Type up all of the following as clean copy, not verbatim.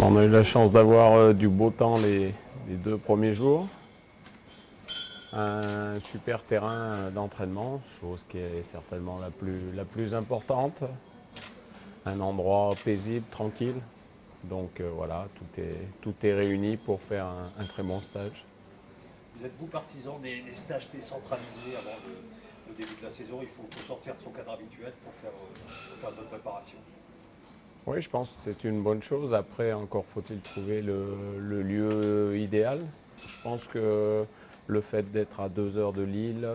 On a eu la chance d'avoir du beau temps les 2 premiers jours. Un super terrain d'entraînement, chose qui est certainement la plus importante. Un endroit paisible, tranquille. Donc voilà, tout est réuni pour faire un très bon stage. Vous êtes-vous partisan des stages décentralisés avant le début de la saison? Il faut sortir de son cadre habituel pour faire de bonne préparation. Oui, je pense que c'est une bonne chose. Après, encore faut-il trouver le lieu idéal. Je pense que le fait d'être à 2 heures de Lille,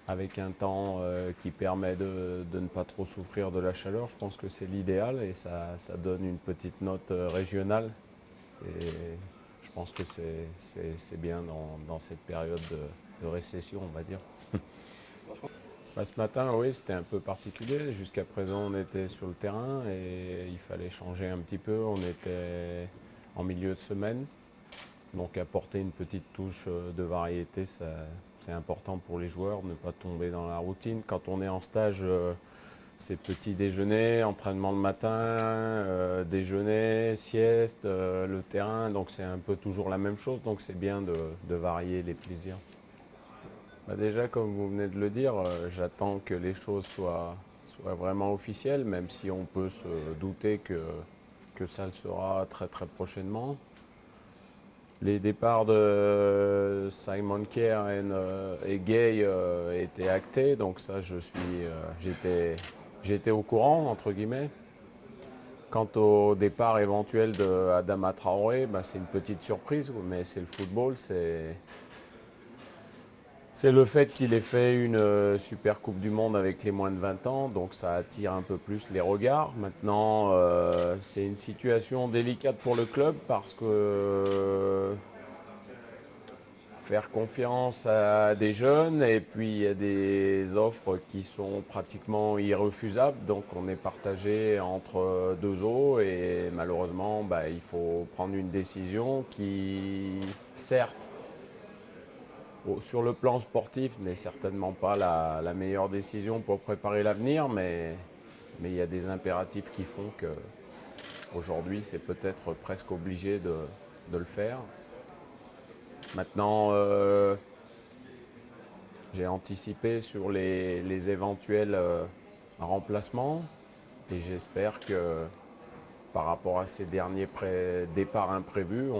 avec un temps qui permet de ne pas trop souffrir de la chaleur, je pense que c'est l'idéal et ça donne une petite note régionale. Et je pense que c'est bien dans cette période de récession, on va dire. Bah, ce matin, oui, c'était un peu particulier. Jusqu'à présent, on était sur le terrain et il fallait changer un petit peu. On était en milieu de semaine. Donc apporter une petite touche de variété, c'est important pour les joueurs, ne pas tomber dans la routine. Quand on est en stage, c'est petit déjeuner, entraînement le matin, déjeuner, sieste, le terrain, donc c'est un peu toujours la même chose, donc c'est bien de varier les plaisirs. Bah déjà, comme vous venez de le dire, j'attends que les choses soient vraiment officielles, même si on peut se douter que ça le sera très très prochainement. Les départs de Simon Kerr et Gay étaient actés, donc ça, j'étais au courant, entre guillemets. Quant au départ éventuel de Adama Traoré, bah, c'est une petite surprise, mais c'est le football, c'est le fait qu'il ait fait une super Coupe du Monde avec les moins de 20 ans, donc ça attire un peu plus les regards. Maintenant, c'est une situation délicate pour le club parce que faire confiance à des jeunes et puis il y a des offres qui sont pratiquement irrefusables. Donc on est partagé entre deux eaux et malheureusement il faut prendre une décision qui certes sur le plan sportif n'est certainement pas la meilleure décision pour préparer l'avenir, mais il y a des impératifs qui font que aujourd'hui c'est peut-être presque obligé de le faire. Maintenant, j'ai anticipé sur les éventuels remplacements et j'espère que par rapport à ces derniers départs imprévus,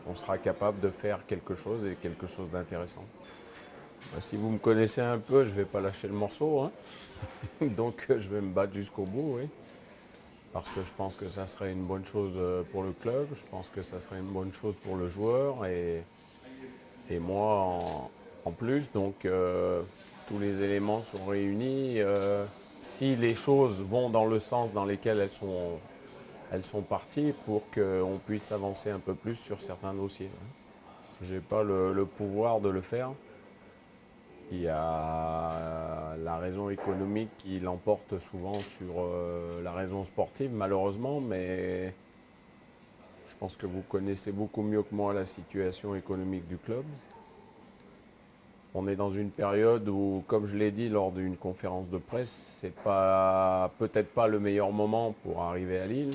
on sera capable de faire quelque chose et quelque chose d'intéressant. Bah, si vous me connaissez un peu, je ne vais pas lâcher le morceau, hein. Donc je vais me battre jusqu'au bout, oui. Parce que je pense que ça serait une bonne chose pour le club, je pense que ça serait une bonne chose pour le joueur et moi en plus. Donc tous les éléments sont réunis. Si les choses vont dans le sens dans lequel elles sont parties pour qu'on puisse avancer un peu plus sur certains dossiers. Je n'ai pas le pouvoir de le faire. Il y a la raison économique qui l'emporte souvent sur la raison sportive, malheureusement, mais je pense que vous connaissez beaucoup mieux que moi la situation économique du club. On est dans une période où, comme je l'ai dit lors d'une conférence de presse, c'est pas peut-être pas le meilleur moment pour arriver à Lille.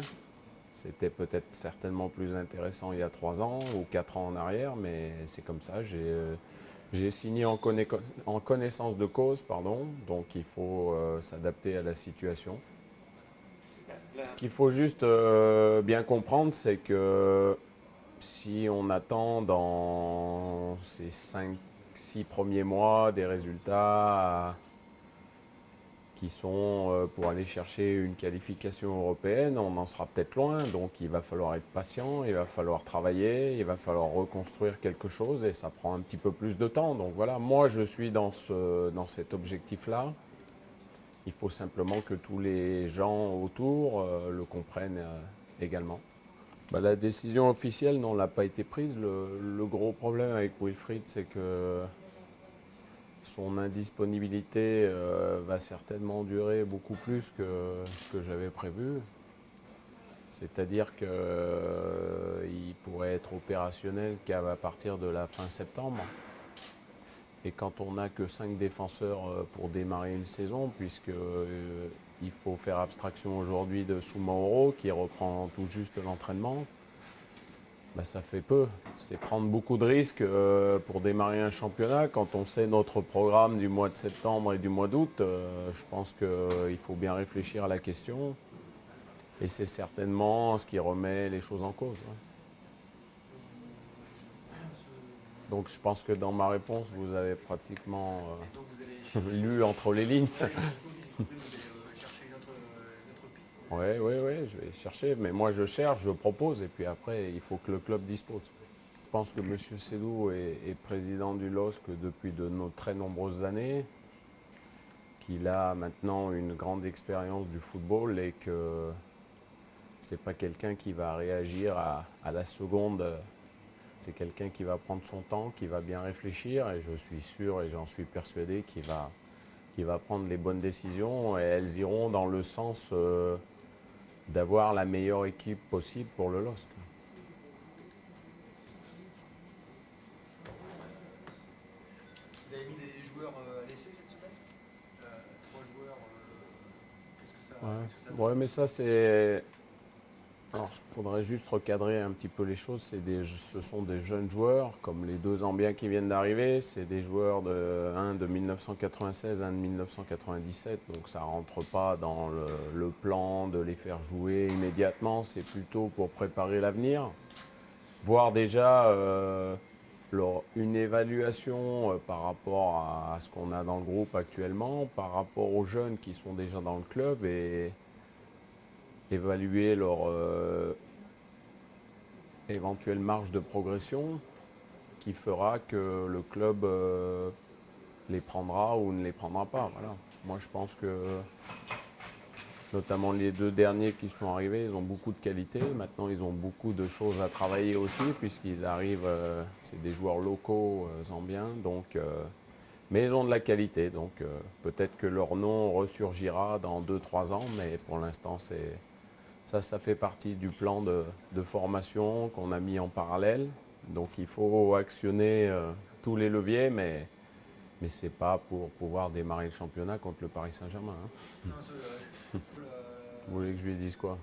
C'était peut-être certainement plus intéressant il y a 3 ans ou 4 ans en arrière, mais c'est comme ça. J'ai signé en connaissance de cause, pardon, donc il faut s'adapter à la situation. Ce qu'il faut juste bien comprendre, c'est que si on attend dans ces 5, 6 premiers mois des résultats qui sont pour aller chercher une qualification européenne, on en sera peut-être loin. Donc il va falloir être patient, il va falloir travailler, il va falloir reconstruire quelque chose et ça prend un petit peu plus de temps. Donc voilà, moi je suis dans cet objectif-là. Il faut simplement que tous les gens autour le comprennent également. Bah, la décision officielle n'a pas été prise. Le gros problème avec Wilfried, c'est que son indisponibilité va certainement durer beaucoup plus que ce que j'avais prévu. C'est-à-dire qu'il pourrait être opérationnel qu'à partir de la fin septembre. Et quand on n'a que 5 défenseurs pour démarrer une saison, puisque il faut faire abstraction aujourd'hui de Soumaoro qui reprend tout juste l'entraînement. Ben, ça fait peu. C'est prendre beaucoup de risques pour démarrer un championnat. Quand on sait notre programme du mois de septembre et du mois d'août, je pense qu'il faut bien réfléchir à la question. Et c'est certainement ce qui remet les choses en cause. Ouais. Donc je pense que dans ma réponse, vous avez pratiquement lu entre les lignes. Oui, oui, oui, je vais chercher. Mais moi, je cherche, je propose, et puis après, il faut que le club dispose. Je pense que M. Sédou est président du LOSC depuis de très nombreuses années, qu'il a maintenant une grande expérience du football et que c'est pas quelqu'un qui va réagir à la seconde. C'est quelqu'un qui va prendre son temps, qui va bien réfléchir, et je suis sûr et j'en suis persuadé qu'il va prendre les bonnes décisions, et elles iront dans le sens d'avoir la meilleure équipe possible pour le LOSC. Vous avez mis des joueurs à l'essai cette semaine 3 joueurs, qu'est-ce que ça Ouais, mais ça c'est... Alors, il faudrait juste recadrer un petit peu les choses. Ce sont des jeunes joueurs, comme les deux Zambiens qui viennent d'arriver. C'est des joueurs, un de 1996, un de 1997. Donc ça ne rentre pas dans le plan de les faire jouer immédiatement. C'est plutôt pour préparer l'avenir. Voir déjà une évaluation par rapport à ce qu'on a dans le groupe actuellement, par rapport aux jeunes qui sont déjà dans le club, et évaluer leur éventuelle marge de progression qui fera que le club les prendra ou ne les prendra pas. Voilà. Moi, je pense que notamment les deux derniers qui sont arrivés, ils ont beaucoup de qualité. Maintenant, ils ont beaucoup de choses à travailler aussi, puisqu'ils arrivent, c'est des joueurs locaux zambiens, donc, mais ils ont de la qualité. Donc peut-être que leur nom ressurgira dans 2-3 ans, mais pour l'instant, ça fait partie du plan de formation qu'on a mis en parallèle. Donc il faut actionner tous les leviers, mais ce n'est pas pour pouvoir démarrer le championnat contre le Paris Saint-Germain. Hein. Vous voulez que je lui dise quoi?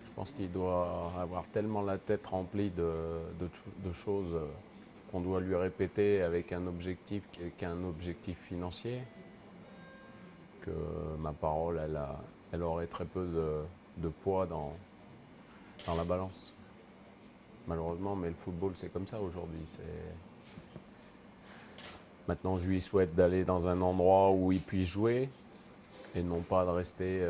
Je pense qu'il doit avoir tellement la tête remplie de choses qu'on doit lui répéter avec un objectif qui est qu'un objectif financier, que ma parole, elle aurait très peu de poids dans la balance. Malheureusement, mais le football, c'est comme ça aujourd'hui. Maintenant, je lui souhaite d'aller dans un endroit où il puisse jouer et non pas de rester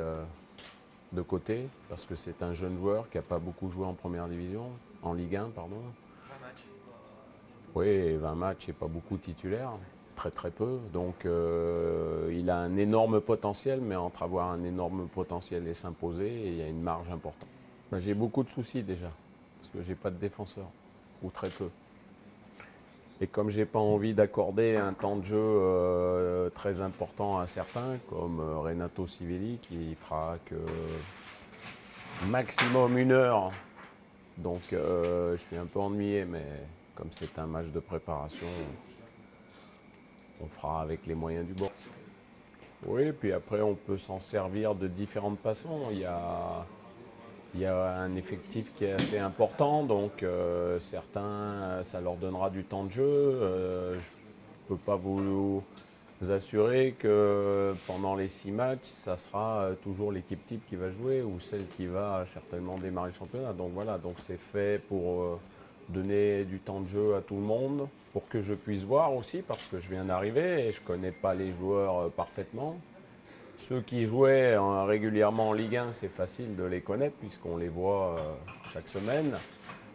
de côté, parce que c'est un jeune joueur qui n'a pas beaucoup joué en première division, en Ligue 1, pardon. 20 matchs. Oui, 20 matchs et pas beaucoup titulaires, très très peu. Donc il a un énorme potentiel, mais entre avoir un énorme potentiel et s'imposer, il y a une marge importante. Ben, j'ai beaucoup de soucis déjà, parce que j'ai pas de défenseur, ou très peu. Et comme j'ai pas envie d'accorder un temps de jeu très important à certains, comme Renato Sivelli, qui fera que maximum 1 heure. Donc je suis un peu ennuyé, mais comme c'est un match de préparation, on fera avec les moyens du bord. Oui, puis après on peut s'en servir de différentes façons. Il y a un effectif qui est assez important, donc certains, ça leur donnera du temps de jeu. Je ne peux pas vous assurer que pendant les 6 matchs, ça sera toujours l'équipe type qui va jouer ou celle qui va certainement démarrer le championnat. Donc voilà, donc c'est fait pour donner du temps de jeu à tout le monde, pour que je puisse voir aussi, parce que je viens d'arriver et je ne connais pas les joueurs parfaitement. Ceux qui jouaient régulièrement en Ligue 1, c'est facile de les connaître puisqu'on les voit chaque semaine.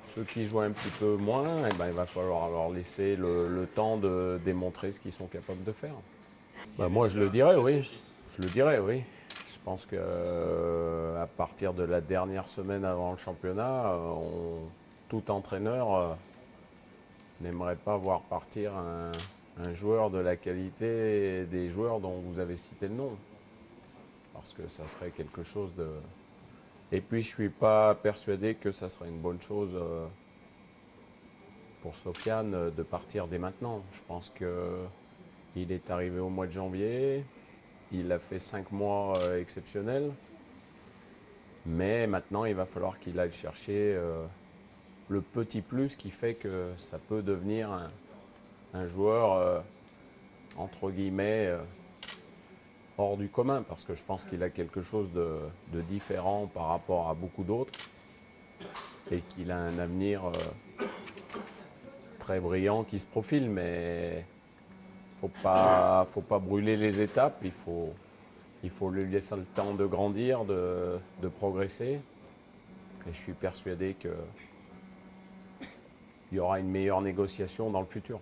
Ceux qui jouent un petit peu moins, eh ben, il va falloir leur laisser le temps de démontrer ce qu'ils sont capables de faire. Ben, moi, je le dirais, oui. Je le dirais, oui. Je pense qu'à partir de la dernière semaine avant le championnat, tout entraîneur n'aimerait pas voir partir un joueur de la qualité des joueurs dont vous avez cité le nom. Parce que ça serait quelque chose de... Et puis je ne suis pas persuadé que ça serait une bonne chose pour Sofiane de partir dès maintenant. Je pense qu'il est arrivé au mois de janvier, Il a fait 5 mois exceptionnels. Mais maintenant, il va falloir qu'il aille chercher le petit plus qui fait que ça peut devenir un joueur, entre guillemets, hors du commun. Parce que je pense qu'il a quelque chose de différent par rapport à beaucoup d'autres. Et qu'il a un avenir très brillant qui se profile. Mais faut pas brûler les étapes. Il faut lui laisser le temps de grandir, de progresser. Et je suis persuadé qu'il y aura une meilleure négociation dans le futur.